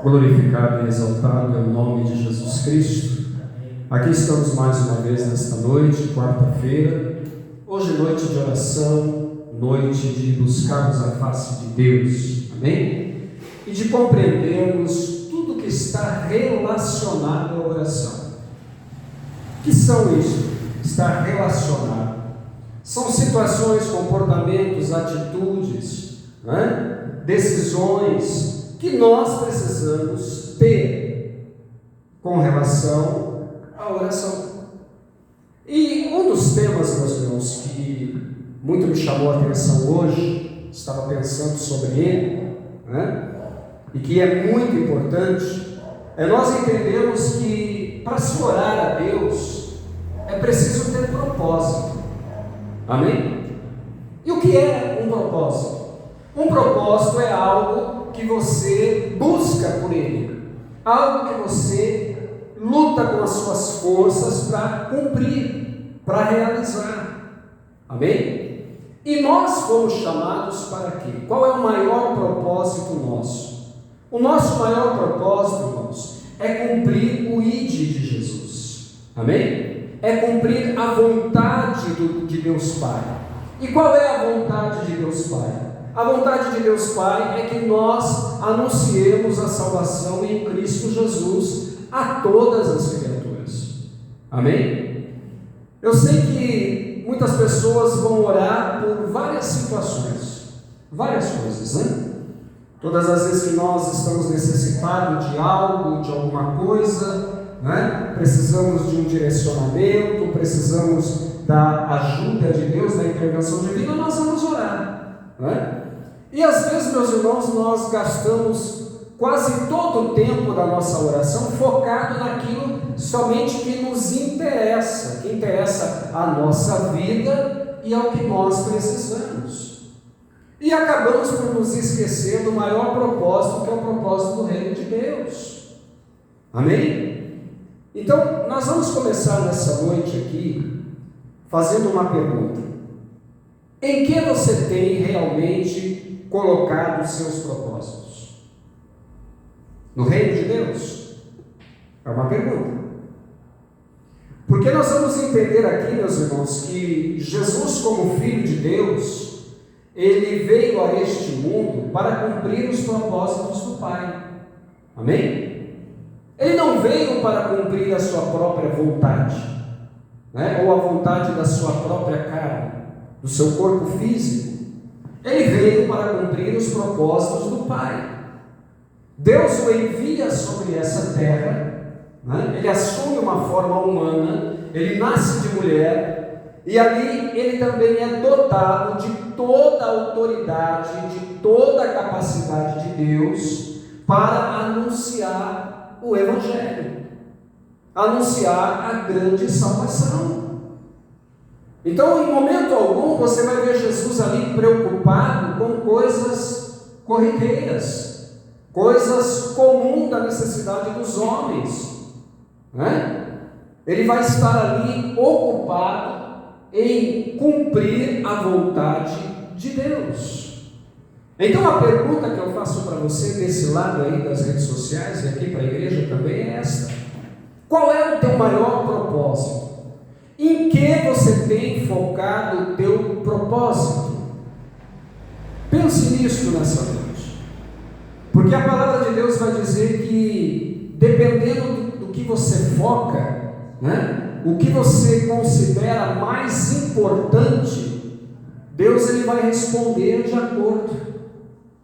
Glorificado e exaltado é o nome de Jesus Cristo. Aqui estamos mais uma vez nesta noite, quarta-feira. Hoje noite de oração, noite de buscarmos a face de Deus. Amém? E de compreendermos tudo que está relacionado à oração. O que são isso? Está relacionado. São situações, comportamentos, atitudes, decisões que nós precisamos ter com relação à oração. E um dos temas, meus irmãos, que muito me chamou a atenção hoje, estava pensando sobre ele, e que é muito importante, é nós entendermos que para se orar a Deus é preciso ter propósito. Amém? E o que é um propósito? Um propósito é algo que você busca por ele, algo que você luta com as suas forças para cumprir, para realizar. Amém? E nós fomos chamados para quê? Qual é o maior propósito nosso? O nosso maior propósito, irmãos, é cumprir o ID de Jesus. Amém? É cumprir a vontade de Deus Pai. E qual é a vontade de Deus Pai? A vontade de Deus Pai é que nós anunciemos a salvação em Cristo Jesus a todas as criaturas. Amém? Eu sei que muitas pessoas vão orar por várias situações, várias coisas, Todas as vezes que nós estamos necessitados de algo, de alguma coisa, precisamos de um direcionamento, precisamos da ajuda de Deus, da intervenção divina, nós vamos orar, E às vezes, meus irmãos, nós gastamos quase todo o tempo da nossa oração focado naquilo somente que nos interessa, que interessa a nossa vida e ao que nós precisamos. E acabamos por nos esquecer do maior propósito, que é o propósito do reino de Deus. Amém? Então, nós vamos começar nessa noite aqui fazendo uma pergunta. Em que você tem realmente colocado os seus propósitos? No reino de Deus? É uma pergunta. Porque nós vamos entender aqui, meus irmãos, que Jesus, como Filho de Deus, ele veio a este mundo para cumprir os propósitos do Pai. Amém? Ele não veio para cumprir a sua própria vontade, ou a vontade da sua própria carne, do seu corpo físico. Ele veio para cumprir os propósitos do Pai. Deus o envia sobre essa terra, ele assume uma forma humana, ele nasce de mulher, e ali ele também é dotado de toda a autoridade, de toda a capacidade de Deus para anunciar o Evangelho, anunciar a grande salvação. Então, em momento algum, você vai ver Jesus ali preocupado com coisas corriqueiras, coisas comuns da necessidade dos homens, Ele vai estar ali ocupado em cumprir a vontade de Deus. Então a pergunta que eu faço para você desse lado aí das redes sociais e aqui para a igreja também é esta: qual é o teu maior propósito? Em que você tem focado o teu propósito? Pense nisso nessa noite, porque a palavra de Deus vai dizer que dependendo do que você foca, o que você considera mais importante, Deus ele vai responder de acordo.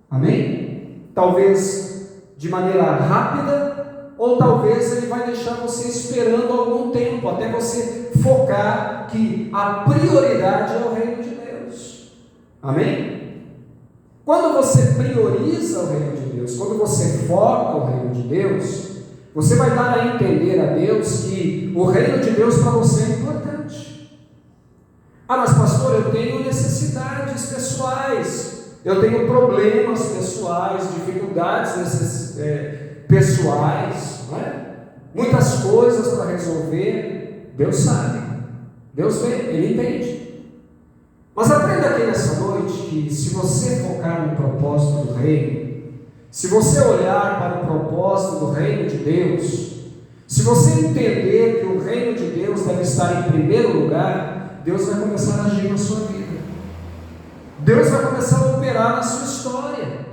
Amém? Talvez de maneira rápida, ou talvez ele vai deixar você esperando algum tempo, até você focar que a prioridade é o reino de Deus. Amém? Quando você prioriza o reino de Deus, quando você foca o reino de Deus, você vai dar a entender a Deus que o reino de Deus para você é importante. Mas pastor, eu tenho necessidades pessoais, eu tenho problemas pessoais, dificuldades pessoais, muitas coisas para resolver. Deus sabe, Deus vê, Ele entende. Mas aprenda aqui nessa noite que se você focar no propósito do reino, se você olhar para o propósito do reino de Deus, se você entender que o reino de Deus deve estar em primeiro lugar, Deus vai começar a agir na sua vida. Deus vai começar a operar na sua história.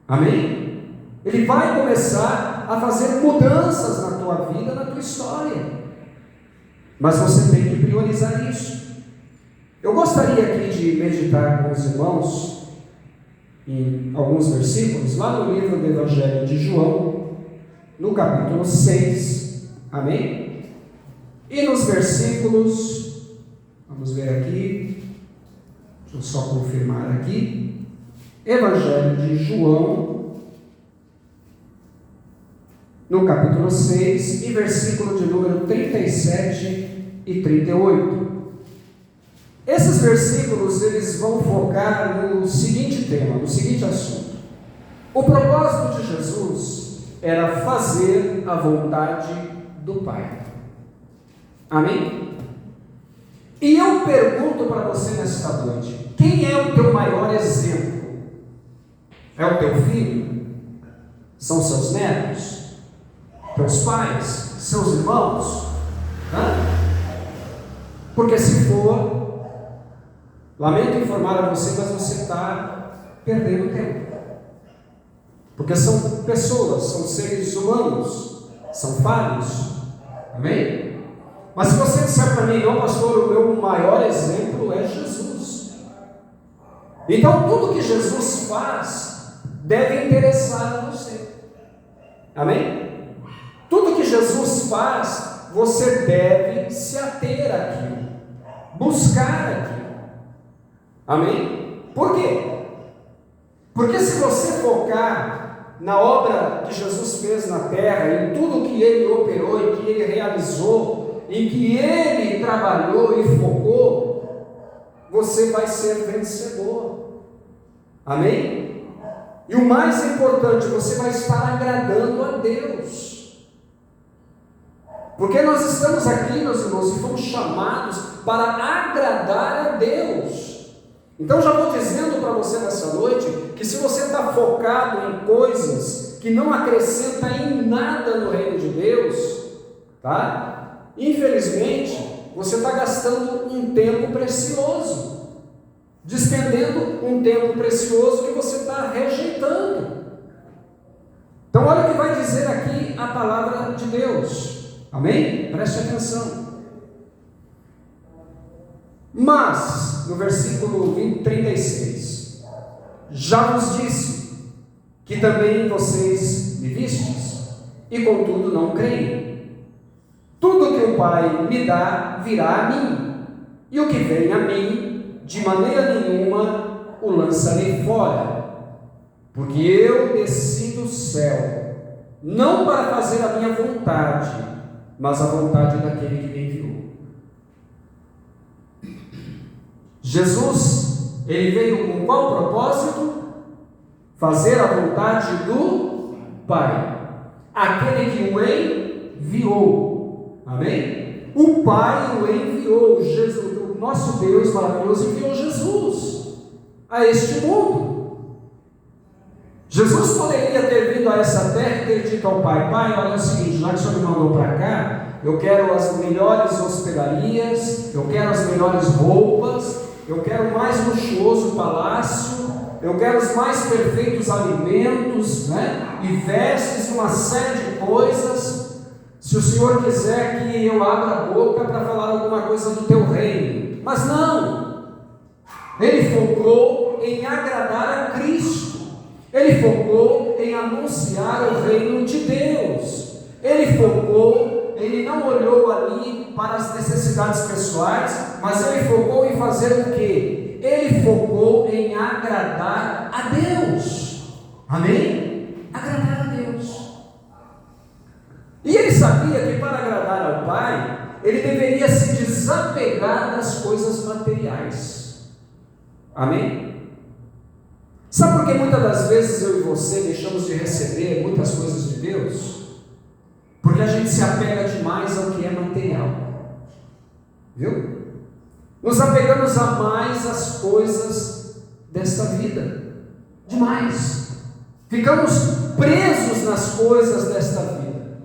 Amém? Ele vai começar a fazer mudanças na tua vida, na tua história. Mas você tem que priorizar isso. Eu gostaria aqui de meditar com os irmãos em alguns versículos, lá no livro do Evangelho de João, no capítulo 6, amém? E nos versículos, vamos ver aqui, deixa eu só confirmar aqui, Evangelho de João, no capítulo 6, e versículo de número 37 e 38. Esses versículos, eles vão focar no seguinte tema, no seguinte assunto. O propósito de Jesus era fazer a vontade do Pai. Amém? E eu pergunto para você nesta noite, quem é o teu maior exemplo? É o teu filho? São seus netos? Teus pais? Seus irmãos? Porque se for, lamento informar a você, mas você está perdendo tempo. Porque são pessoas, são seres humanos, são falhos. Amém? Mas se você disser para mim, não, pastor, o meu maior exemplo é Jesus. Então tudo que Jesus faz deve interessar a você. Amém? Tudo que Jesus faz, você deve se ater àquilo, buscar aquilo. Amém? Por quê? Porque se você focar na obra que Jesus fez na terra, em tudo que Ele operou, em que Ele realizou, em que Ele trabalhou e focou, você vai ser vencedor. Amém? E o mais importante, você vai estar agradando a Deus. Porque nós estamos aqui, meus irmãos, e fomos chamados para agradar a Deus. Então já vou dizendo para você nessa noite, que se você está focado em coisas que não acrescentam em nada no reino de Deus, tá? Infelizmente, você está gastando um tempo precioso, despendendo um tempo precioso que você está rejeitando. Então olha o que vai dizer aqui a palavra de Deus, amém? Preste atenção. Mas, no versículo 36, já vos disse que também vocês me vistes, e contudo não creem. Tudo que o Pai me dá virá a mim, e o que vem a mim, de maneira nenhuma o lançarei fora, porque eu desci do céu, não para fazer a minha vontade, mas a vontade daquele que me enviou. Jesus, ele veio com qual propósito? Fazer a vontade do Pai, aquele que o enviou. Amém? O Pai o enviou, Jesus, o nosso Deus maravilhoso enviou Jesus a este mundo. Jesus poderia ter vindo a essa terra e ter dito ao Pai: Pai, olha o seguinte, já que o Senhor me mandou para cá, eu quero as melhores hospedarias, eu quero as melhores roupas, eu quero o mais luxuoso palácio, eu quero os mais perfeitos alimentos, né? E vestes, uma série de coisas. Se o Senhor quiser que eu abra a boca para falar alguma coisa do teu reino. Mas não, ele focou em agradar a Cristo, ele focou em anunciar o reino de Deus, ele focou, ele não olhou ali para as necessidades pessoais, mas ele focou em fazer o quê? Ele focou em agradar a Deus. Amém? Agradar a Deus. E ele sabia que para agradar ao Pai, ele deveria se desapegar das coisas materiais. Amém? Sabe por que muitas das vezes eu e você deixamos de receber muitas coisas de Deus? Porque a gente se apega demais ao que é material. Viu? Nos apegamos a mais as coisas desta vida. Demais. ficamos presos nas coisas desta vida.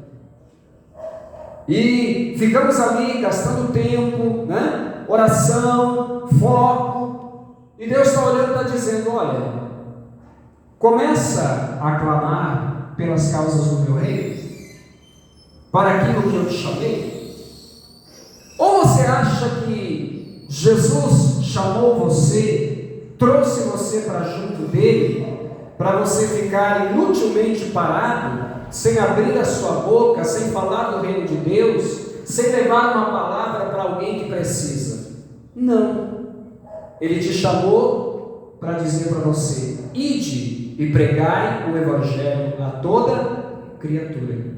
E ficamos ali gastando tempo, né? Oração, foco. E Deus está olhando e está dizendo: olha, começa a clamar pelas causas do meu reino, para aquilo que eu te chamei. Ou você acha que Jesus chamou você, trouxe você para junto dele, para você ficar inutilmente parado, sem abrir a sua boca, sem falar do reino de Deus, sem levar uma palavra para alguém que precisa? Não. Ele te chamou para dizer para você: ide e pregai o evangelho a toda criatura.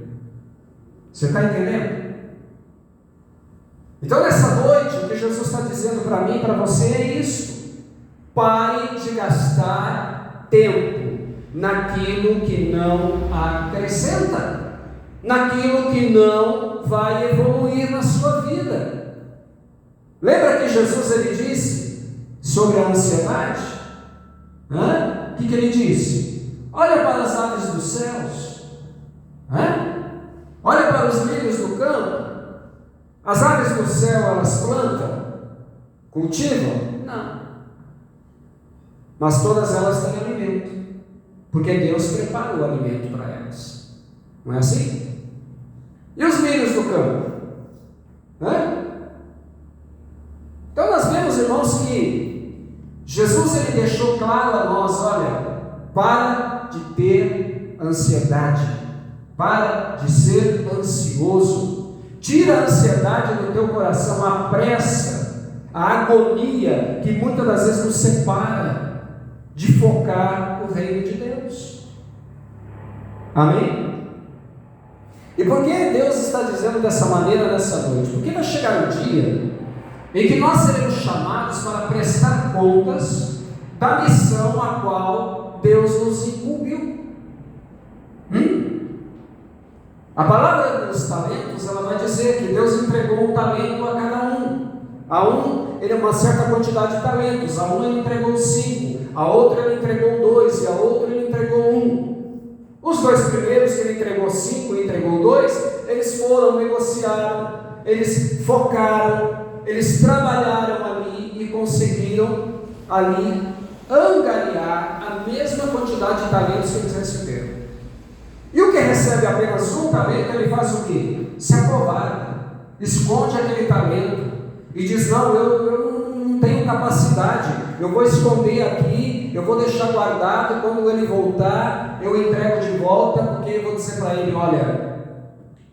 Você está entendendo? Então nessa noite, o que Jesus está dizendo para mim e para você é isso: pare de gastar tempo naquilo que não acrescenta, naquilo que não vai evoluir na sua vida. Lembra que Jesus ele disse sobre a ansiedade? O que ele disse? Olha para as aves dos céus, olha para os lírios do campo. As aves do céu elas plantam, cultivam? Não. Mas todas elas têm alimento, porque Deus prepara o alimento para elas. Não é assim? E os lírios do campo? Então nós vemos, irmãos, que Jesus ele deixou claro a nós: olha, para de ter ansiedade, para de ser ansioso, tira a ansiedade do teu coração, a pressa, a agonia que muitas das vezes nos separa de focar o reino de Deus. Amém? E por que Deus está dizendo dessa maneira nessa noite? Porque vai chegar um dia em que nós seremos chamados para prestar contas da missão a qual Deus nos incumbiu. A palavra dos talentos, ela vai dizer que Deus entregou um talento a cada um. A um, ele uma certa quantidade de talentos. A um ele entregou 5, a outra ele entregou 2 e a outra ele entregou 1. Os 2 primeiros que ele entregou 5 e entregou 2, eles foram, negociaram, eles focaram, eles trabalharam ali e conseguiram ali angariar a mesma quantidade de talentos que eles receberam. E o que recebe apenas um talento, ele faz o quê? Se acovarda, esconde aquele talento e diz: não, eu não tenho capacidade, eu vou esconder aqui, eu vou deixar guardado, e quando ele voltar, eu entrego de volta, porque eu vou dizer para ele: olha,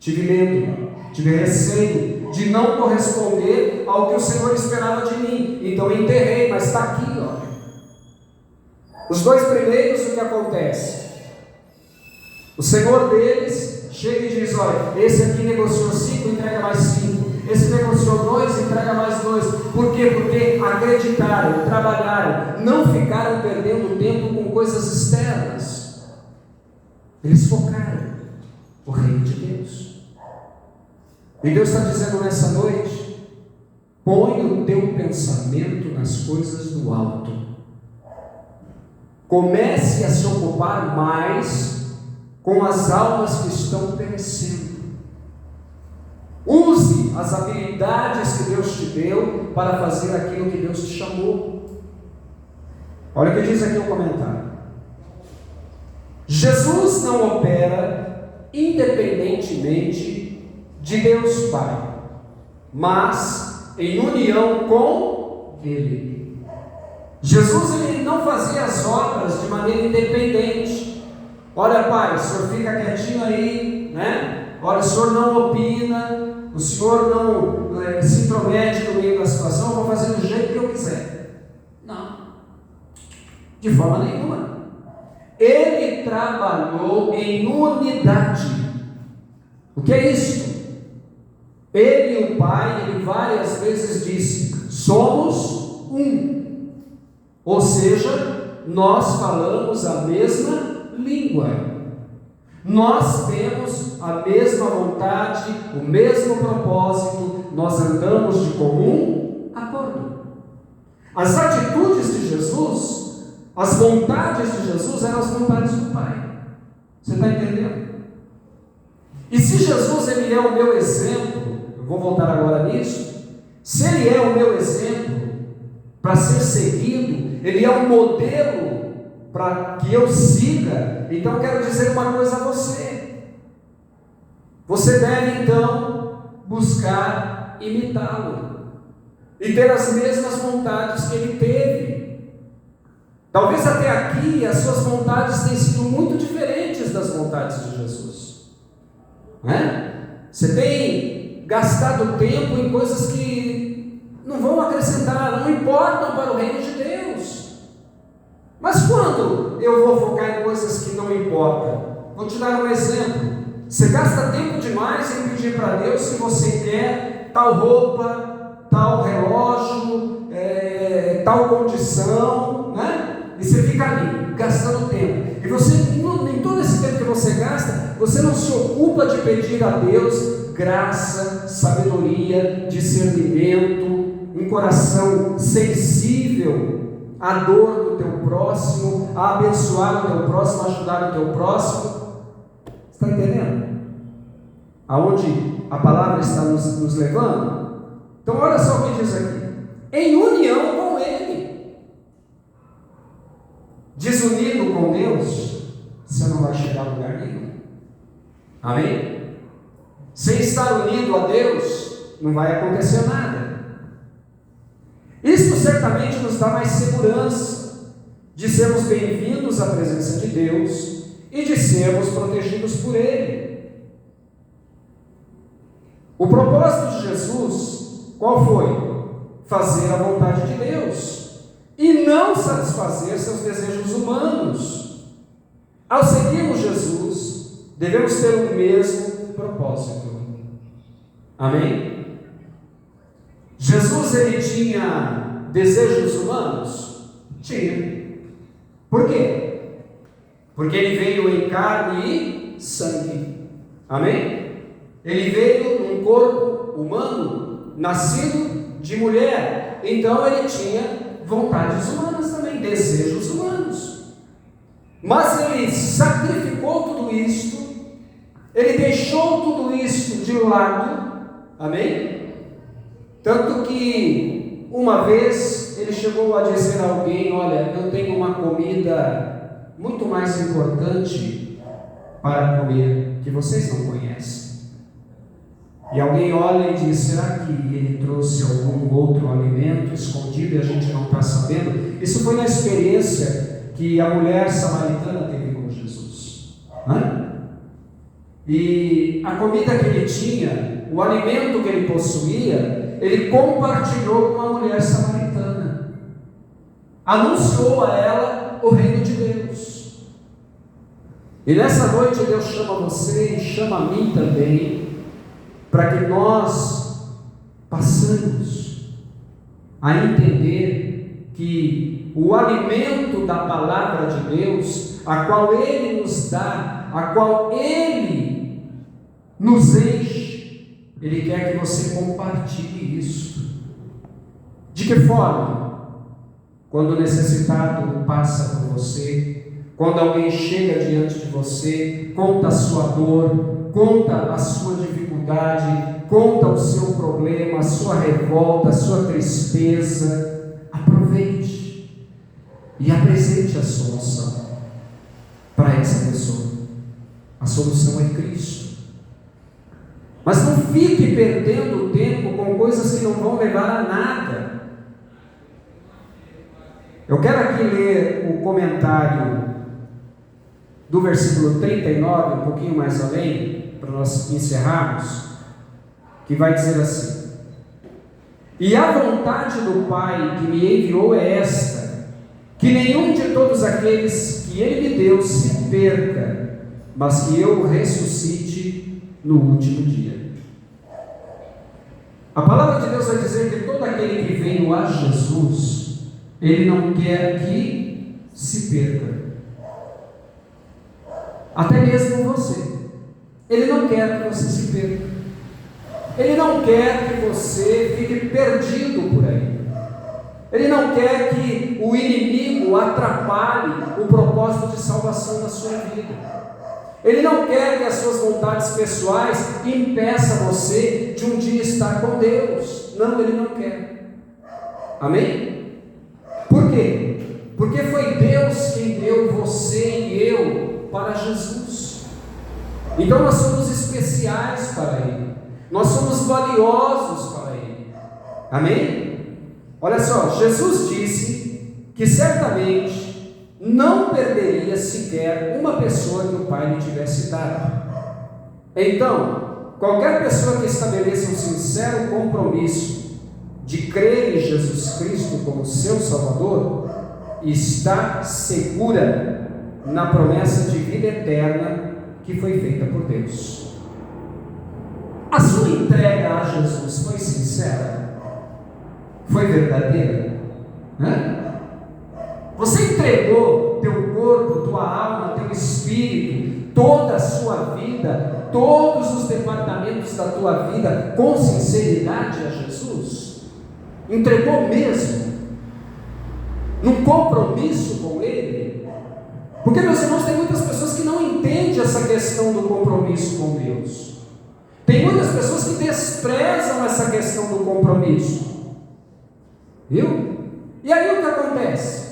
tive medo, tive receio de não corresponder ao que o Senhor esperava de mim, então eu enterrei, mas está aqui, ó. Os 2 primeiros, o que acontece? O Senhor deles chega e diz: olha, esse aqui negociou 5, entrega mais 5. Esse negociou 2, entrega mais 2. Por quê? Porque acreditaram, trabalharam, não ficaram perdendo tempo com coisas externas. Eles focaram o reino de Deus. E Deus está dizendo nessa noite: põe o teu pensamento nas coisas do alto. Comece a se ocupar mais com as almas que estão perecendo. Use as habilidades que Deus te deu para fazer aquilo que Deus te chamou. Olha o que diz aqui o comentário: Jesus não opera independentemente de Deus Pai, mas em união com Ele. Jesus ele não fazia as obras de maneira independente. Olha, Pai, o Senhor fica quietinho aí, né? Olha, o Senhor não opina, o Senhor não se intromete no meio da situação, eu vou fazer do jeito que eu quiser. Não, de forma nenhuma. Ele trabalhou em unidade. O que é isso? Ele e o Pai, ele várias vezes disse: somos um. Ou seja, nós falamos a mesma língua, nós temos a mesma vontade, o mesmo propósito, nós andamos de comum acordo. As atitudes de Jesus, as vontades de Jesus eram as vontades do Pai. Você está entendendo? E se Jesus ele é o meu exemplo, eu vou voltar agora nisso, se ele é o meu exemplo para ser seguido, ele é um modelo para que eu siga, então eu quero dizer uma coisa a você. Você deve então buscar imitá-lo e ter as mesmas vontades que ele teve. Talvez até aqui as suas vontades tenham sido muito diferentes das vontades de Jesus, não é? Você tem gastado tempo em coisas que não vão acrescentar, não importam para o reino de Deus. Mas quando eu vou focar em coisas que não importam? Vou te dar um exemplo. Você gasta tempo demais em pedir para Deus que você quer tal roupa, tal relógio, tal condição, né? E você fica ali, gastando tempo. E você, em todo esse tempo que você gasta, você não se ocupa de pedir a Deus graça, sabedoria, discernimento, um coração sensível à dor do teu próximo, a abençoar o teu próximo, a ajudar o teu próximo. Está entendendo? Aonde a palavra está nos levando? Então olha só o que diz aqui. Em união com Ele. Desunido com Deus, você não vai chegar a lugar nenhum. Amém? Sem estar unido a Deus, não vai acontecer nada. Isso certamente nos dá mais segurança de sermos bem-vindos à presença de Deus e de sermos protegidos por Ele. O propósito de Jesus, qual foi? Fazer a vontade de Deus e não satisfazer seus desejos humanos. Ao seguirmos Jesus, devemos ter o mesmo propósito. Amém? Jesus, ele tinha desejos humanos? Tinha. Por quê? Porque ele veio em carne e sangue. Amém? Ele veio num corpo humano, nascido de mulher. Então ele tinha vontades humanas também, desejos humanos. Mas ele sacrificou tudo isto, ele deixou tudo isso de lado. Amém? Tanto que uma vez ele chegou a dizer a alguém: olha, eu tenho uma comida muito mais importante para comer, que vocês não conhecem. E alguém olha e diz: será que ele trouxe algum outro alimento escondido e a gente não está sabendo? Isso foi na experiência que a mulher samaritana teve com Jesus, né? E a comida que ele tinha, o alimento que ele possuía, ele compartilhou com a mulher samaritana, anunciou a ela o reino de Deus. E nessa noite Deus chama você e chama a mim também, para que nós passemos a entender que o alimento da palavra de Deus, a qual Ele nos dá, a qual Ele nos enche, Ele quer que você compartilhe isso. De que forma? Quando o necessitado passa por você, quando alguém chega diante de você, conta a sua dor, conta a sua dificuldade, conta o seu problema, a sua revolta, a sua tristeza, aproveite e apresente a solução para essa pessoa. A solução é Cristo. Mas não fique perdendo tempo com coisas que não vão levar a nada. Eu quero aqui ler o comentário do versículo 39, um pouquinho mais além, para nós encerrarmos, que vai dizer assim: e a vontade do Pai que me enviou é esta, que nenhum de todos aqueles que Ele me deu se perca, mas que eu ressuscite no último dia. A palavra de Deus vai dizer que todo aquele que veio a Jesus, Ele não quer que se perca. Até mesmo você. Ele não quer que você se perca. Ele não quer que você fique perdido por aí. Ele não quer que o inimigo atrapalhe o propósito de salvação da sua vida. Ele não quer que as suas vontades pessoais impeçam você de um dia estar com Deus. Não, Ele não quer. Amém? Por quê? Porque foi Deus quem deu você e eu para Jesus. Então nós somos especiais para Ele. Nós somos valiosos para Ele. Amém? Olha só, Jesus disse que certamente não perderia sequer uma pessoa que o Pai lhe tivesse dado. Então, qualquer pessoa que estabeleça um sincero compromisso de crer em Jesus Cristo como seu Salvador, está segura na promessa de vida eterna que foi feita por Deus. A sua entrega a Jesus foi sincera? Foi verdadeira? Você entregou teu corpo, tua alma, teu espírito, toda a sua vida, todos os departamentos da tua vida com sinceridade a Jesus? Entregou mesmo? Num compromisso com Ele? Porque, meus irmãos, tem muitas pessoas que não entendem essa questão do compromisso com Deus. Tem muitas pessoas que desprezam essa questão do compromisso. Viu? E aí o que acontece?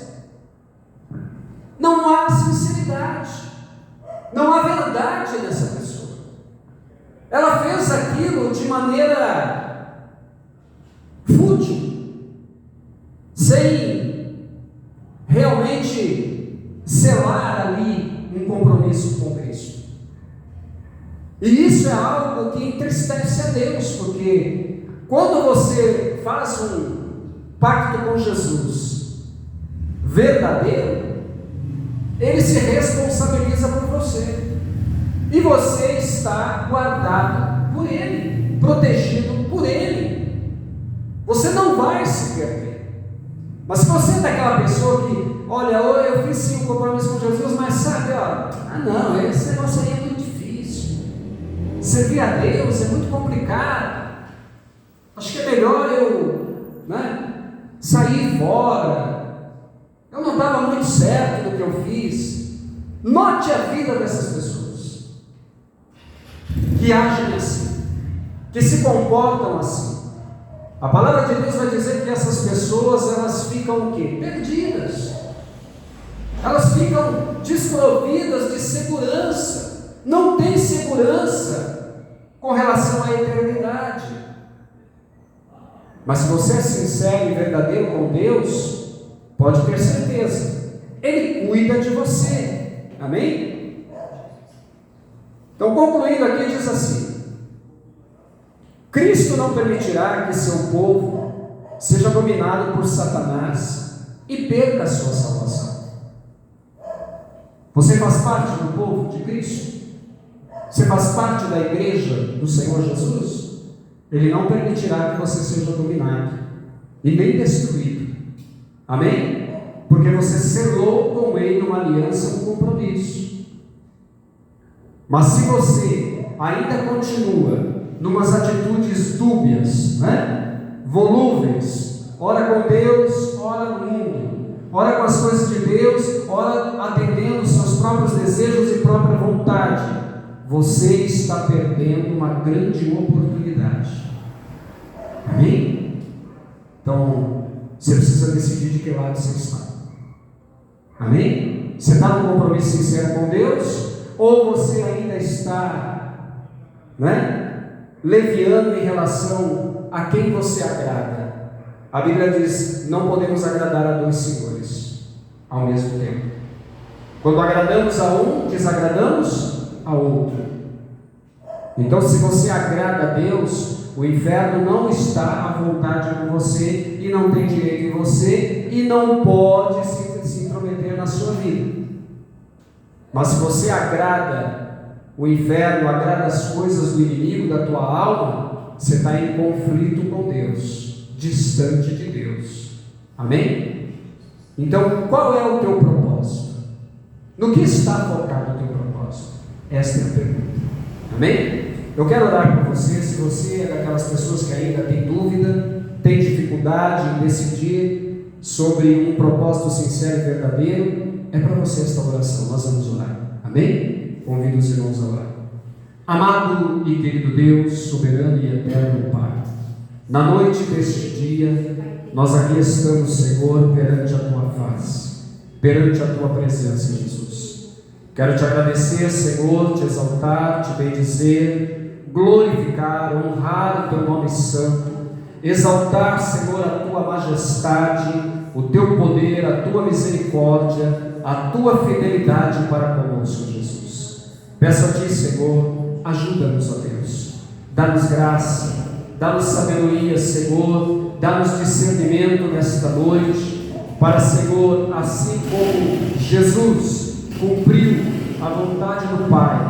Não há sinceridade, não há verdade nessa pessoa. Ela fez aquilo de maneira fútil, sem realmente selar ali um compromisso com Cristo. E isso é algo que entristece a Deus, porque quando você faz um pacto com Jesus verdadeiro, Ele se responsabiliza por você, e você está guardado por Ele, protegido por Ele. Você não vai se perder. Mas se você é daquela pessoa que, olha, eu fiz sim um compromisso com Jesus, mas sabe, não, esse negócio aí é muito difícil, servir a Deus é muito complicado, acho que é melhor eu sair fora, eu não estava muito certo no que eu fiz. Note a vida dessas pessoas que agem assim, que se comportam assim. A palavra de Deus vai dizer que essas pessoas, elas ficam o quê? Perdidas. Elas ficam desprovidas de segurança. Não tem segurança com relação à eternidade. Mas se você é sincero e verdadeiro com Deus, pode ter certeza, Ele cuida de você. Amém? Então, concluindo aqui, diz assim: Cristo não permitirá que seu povo seja dominado por Satanás e perca a sua salvação. Você faz parte do povo de Cristo? Você faz parte da igreja do Senhor Jesus? Ele não permitirá que você seja dominado e nem destruído. Amém? Porque você selou com Ele uma aliança, um compromisso. Mas se você ainda continua numas atitudes dúbias, volúveis, ora com Deus, ora no mundo, ora com as coisas de Deus, ora atendendo os seus próprios desejos e própria vontade, você está perdendo uma grande oportunidade. Amém? Então, você precisa decidir de que lado você está. Amém? Você está num compromisso sincero com Deus? Ou você ainda está leviano em relação a quem você agrada? A Bíblia diz: não podemos agradar a dois senhores ao mesmo tempo. Quando agradamos a um, desagradamos a outro. Então, se você agrada a Deus, o inferno não está à vontade com você e não tem direito em você e não pode se intrometer na sua vida. Mas se você agrada o inferno, agrada as coisas do inimigo da tua alma, você está em conflito com Deus, distante de Deus. Amém? Então, qual é o teu propósito? No que está focado o teu propósito? Esta é a pergunta. Amém? Eu quero orar por você. Se você é daquelas pessoas que ainda tem dúvida, tem dificuldade em decidir sobre um propósito sincero e verdadeiro, é para você esta oração. Nós vamos orar. Amém? Convido os irmãos a orar. Amado e querido Deus, soberano e eterno Pai, na noite deste dia, nós aqui estamos, Senhor, perante a Tua face, perante a Tua presença, Jesus. Quero Te agradecer, Senhor, Te exaltar, Te bendizer, glorificar, honrar o Teu nome santo, exaltar, Senhor, a Tua majestade, o Teu poder, a Tua misericórdia, a Tua fidelidade para conosco, Jesus. Peço a Ti, Senhor, ajuda-nos, ó Deus, dá-nos graça, dá-nos sabedoria, Senhor, dá-nos discernimento nesta noite, para, Senhor, assim como Jesus cumpriu a vontade do Pai,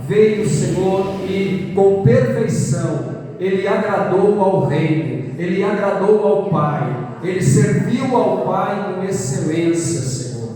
veio, Senhor, e com perfeição Ele agradou ao Reino, Ele agradou ao Pai, Ele serviu ao Pai com excelência, Senhor.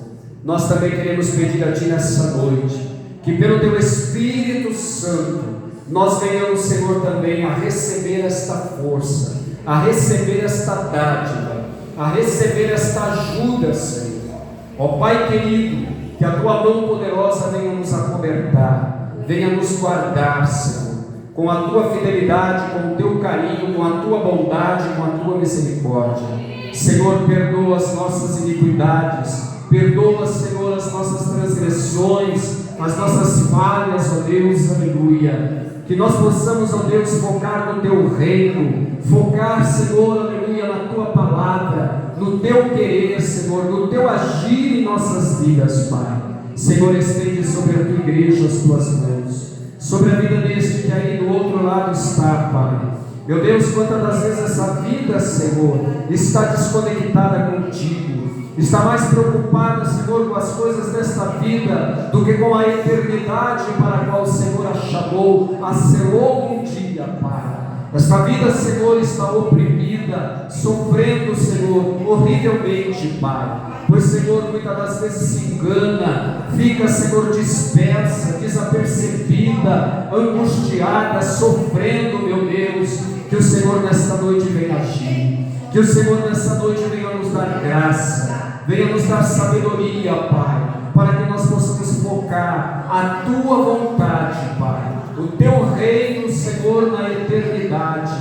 Nós também queremos pedir a Ti nessa noite, que pelo Teu Espírito Santo, nós venhamos, Senhor, também a receber esta força, a receber esta dádiva, a receber esta ajuda, Senhor. Ó Pai querido, que a Tua mão poderosa venha nos acobertar, venha nos guardar, Senhor, com a Tua fidelidade, com o Teu carinho, com a Tua bondade, com a Tua misericórdia. Senhor, perdoa as nossas iniquidades, perdoa, Senhor, as nossas transgressões, as nossas falhas, ó Deus, aleluia. Que nós possamos, ó Deus, focar no Teu reino, focar, Senhor, aleluia, na Tua palavra, no Teu querer, Senhor, no Teu agir em nossas vidas, Pai. Senhor, estende sobre a Tua igreja as Tuas mãos, sobre a vida deste que aí do outro lado está, Pai. Meu Deus, quantas das vezes essa vida, Senhor, está desconectada contigo, está mais preocupada, Senhor, com as coisas desta vida do que com a eternidade para a qual o Senhor a chamou, a selou um dia, Pai. Esta vida, Senhor, está oprimida, sofrendo, Senhor, horrivelmente, Pai. Pois, Senhor, muitas das vezes se engana, fica, Senhor, dispersa, desapercebida, angustiada, sofrendo, meu Deus. Que o Senhor nesta noite venha agir, que o Senhor nesta noite venha nos dar graça, venha nos dar sabedoria, Pai, para que nós possamos focar a Tua vontade, Pai, o Teu reino, Senhor, na eternidade.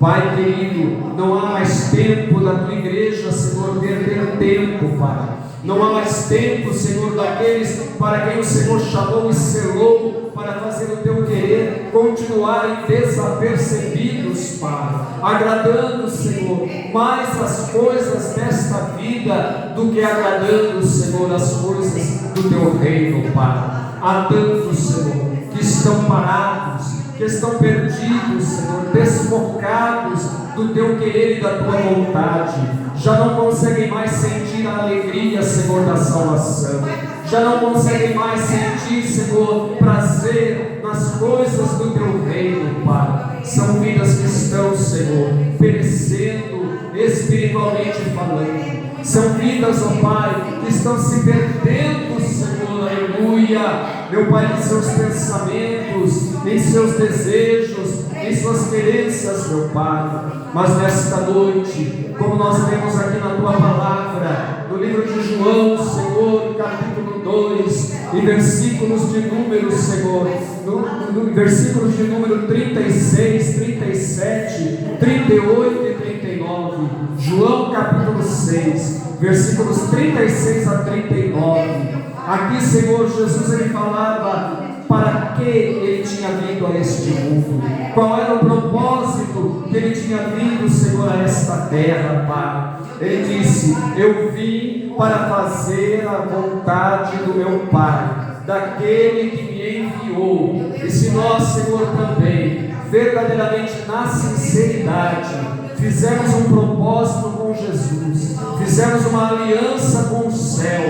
Pai querido, não há mais tempo da Tua igreja, Senhor, perder tempo, Pai. Não há mais tempo, Senhor, daqueles para quem o Senhor chamou e selou para fazer o Teu querer, continuarem desapercebidos, Pai, agradando, Senhor, mais as coisas desta vida do que agradando, Senhor, as coisas do Teu reino, Pai. Há tantos, Senhor, que estão parados, que estão perdidos, Senhor, desfocados do Teu querer e da Tua vontade, já não conseguem mais sentir a alegria, Senhor, da salvação, já não conseguem mais sentir, Senhor, prazer nas coisas do Teu reino, Pai. São vidas que estão, Senhor, perecendo espiritualmente falando, são vidas, ó Pai, que estão se perdendo, Senhor, aleluia, meu Pai, em seus pensamentos, em seus desejos, em suas querências, meu Pai. Mas nesta noite, como nós lemos aqui na Tua palavra, no livro de João, Senhor, capítulo 2, e versículos de número, Senhor, versículos de número 36, 37, 38 e 39, João capítulo 6, versículos 36 a 39, aqui, Senhor, Jesus, Ele falava para que Ele tinha vindo a este mundo, qual era o propósito que Ele tinha vindo, Senhor, a esta terra, Pai. Ele disse: eu vim para fazer a vontade do meu Pai, daquele que me enviou. E se nós, Senhor, também, verdadeiramente na sinceridade, fizemos um propósito com Jesus, fizemos uma aliança com o céu,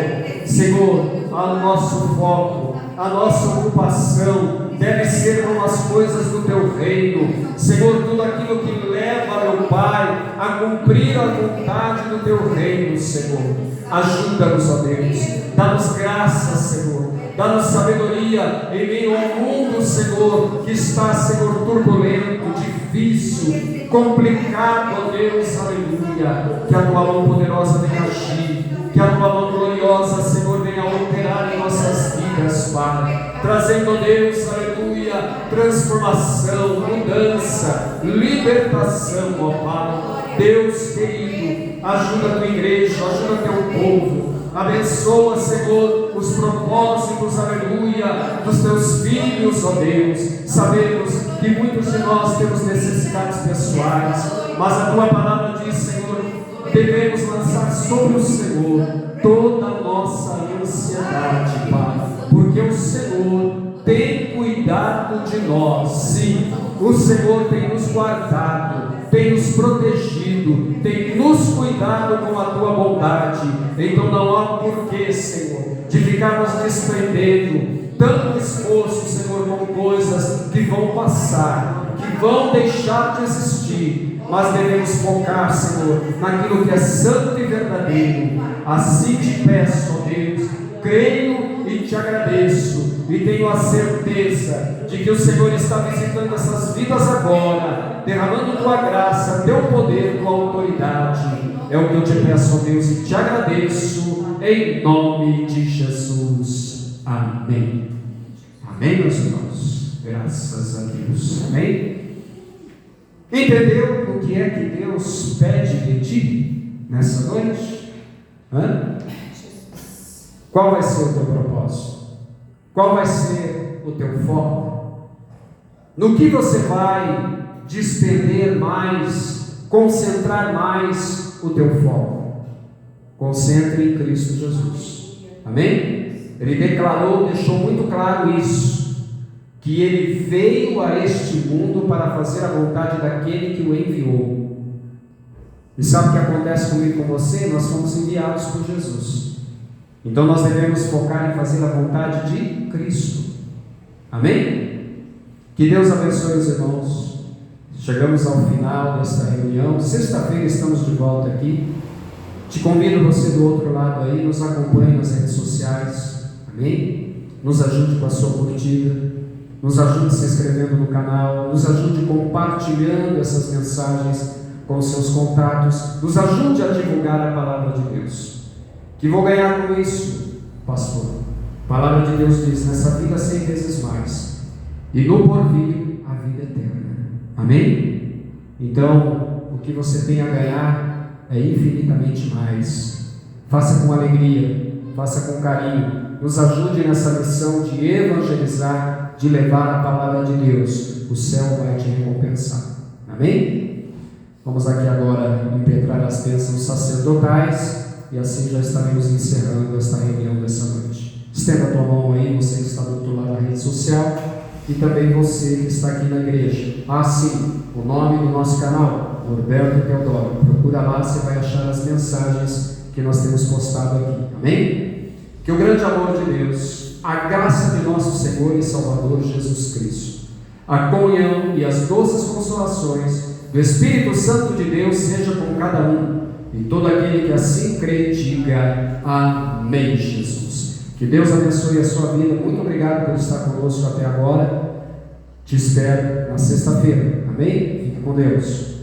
Senhor, o nosso foco, a nossa ocupação deve ser com as coisas do Teu reino, Senhor, tudo aquilo que leva, meu Pai, a cumprir a vontade do Teu reino, Senhor. Ajuda-nos, ó Deus, dá-nos graça, Senhor, dá-nos sabedoria em meio ao mundo, Senhor, que está, Senhor, turbulento, difícil, complicado, ó Deus, aleluia. Que a Tua mão poderosa venha agir, que a Tua mão gloriosa, Senhor, venha operar em nossas vidas, Pai, trazer trazendo, ó Deus, aleluia, transformação, mudança, libertação, ó Pai. Deus querido, ajuda a tua igreja, ajuda teu povo, abençoa, Senhor, os propósitos, aleluia, dos teus filhos, ó Deus. Sabemos que muitos de nós temos necessidades pessoais, mas a tua palavra diz, Senhor, devemos lançar sobre o Senhor toda a nossa ansiedade, Pai, porque o Senhor tem cuidado de nós. Sim, o Senhor tem nos guardado, tem nos protegido, tem nos cuidado com a tua bondade. Então não há porquê, Senhor, de ficarmos despendendo tanto esforço, Senhor, com coisas que vão passar, que vão deixar de existir, mas devemos focar, Senhor, naquilo que é santo e verdadeiro. Assim te peço, ó Deus, creio e te agradeço, e tenho a certeza de que o Senhor está visitando essas vidas agora, derramando tua graça, teu poder, tua autoridade. É o que eu te peço, ó Deus, e te agradeço, em nome de Jesus. Amém. Amém, meus irmãos? Graças a Deus. Amém? Entendeu o que é que Deus pede de ti nessa noite? Qual vai ser o teu propósito? Qual vai ser o teu foco? No que você vai despender mais, concentrar mais o teu foco? Concentre em Cristo Jesus. Amém? Ele declarou, deixou muito claro isso, que ele veio a este mundo para fazer a vontade daquele que o enviou. E sabe o que acontece comigo e com você? Nós fomos enviados por Jesus. Então nós devemos focar em fazer a vontade de Cristo. Amém? Que Deus abençoe os irmãos. Chegamos ao final desta reunião. Sexta-feira estamos de volta aqui. Te convido, você do outro lado aí, nos acompanhe nas redes sociais. Amém? Nos ajude com a sua curtida, nos ajude se inscrevendo no canal, nos ajude compartilhando essas mensagens com os seus contatos, nos ajude a divulgar a palavra de Deus. Que vou ganhar com isso, pastor? A palavra de Deus diz: nessa vida 100 vezes mais, e no porvir a vida eterna. Amém? Então, o que você tem a ganhar é infinitamente mais. Faça com alegria, faça com carinho. Nos ajude nessa missão de evangelizar, de levar a palavra de Deus. O céu vai te recompensar. Amém? Vamos aqui agora impetrar as bênçãos sacerdotais e assim já estaremos encerrando esta reunião dessa noite. Estenda a tua mão aí, você que está do outro lado da rede social, e também você que está aqui na igreja. Sim, o nome do nosso canal, Norberto Teodoro. Procura lá, você vai achar as mensagens que nós temos postado aqui. Amém? Que o grande amor de Deus, a graça de nosso Senhor e Salvador Jesus Cristo, a comunhão e as doces consolações do Espírito Santo de Deus seja com cada um, e todo aquele que assim crê, diga amém, Jesus. Que Deus abençoe a sua vida. Muito obrigado por estar conosco até agora. Te espero na sexta-feira. Amém? Fique com Deus.